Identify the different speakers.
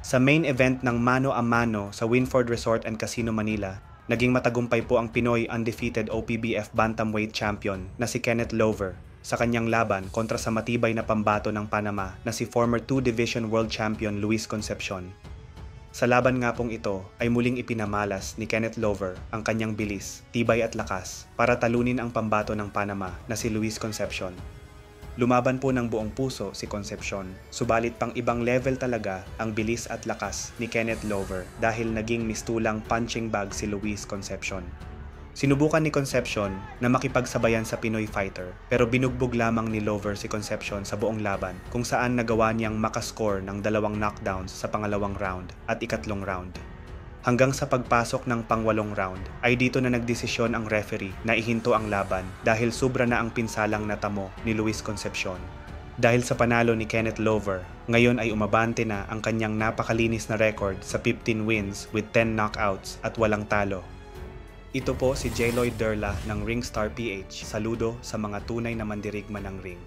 Speaker 1: Sa main event ng mano a mano sa Winford Resort and Casino Manila, naging matagumpay po ang Pinoy undefeated OPBF Bantamweight Champion na si Kenneth Lover sa kanyang laban kontra sa matibay na pambato ng Panama na si former 2 Division World Champion Luis Concepcion. Sa laban nga pong ito ay muling ipinamalas ni Kenneth Lover ang kanyang bilis, tibay at lakas para talunin ang pambato ng Panama na si Luis Concepcion. Lumaban po ng buong puso si Concepcion, subalit pang ibang level talaga ang bilis at lakas ni Kenneth Lover dahil naging mistulang punching bag si Luis Concepcion. Sinubukan ni Concepcion na makipagsabayan sa Pinoy fighter pero binugbog lamang ni Lover si Concepcion sa buong laban kung saan nagawa niyang makascore ng 2 knockdowns sa pangalawang round at ikatlong round. Hanggang sa pagpasok ng pang-8 round ay dito na nagdesisyon ang referee na ihinto ang laban dahil sobra na ang pinsalang natamo ni Luis Concepcion. Dahil sa panalo ni Kenneth Lover, ngayon ay umabante na ang kanyang napakalinis na record sa 15 wins with 10 knockouts at walang talo. Ito po si J. Lloyd Derla ng Ringstar PH. Saludo sa mga tunay na mandirigma ng ring.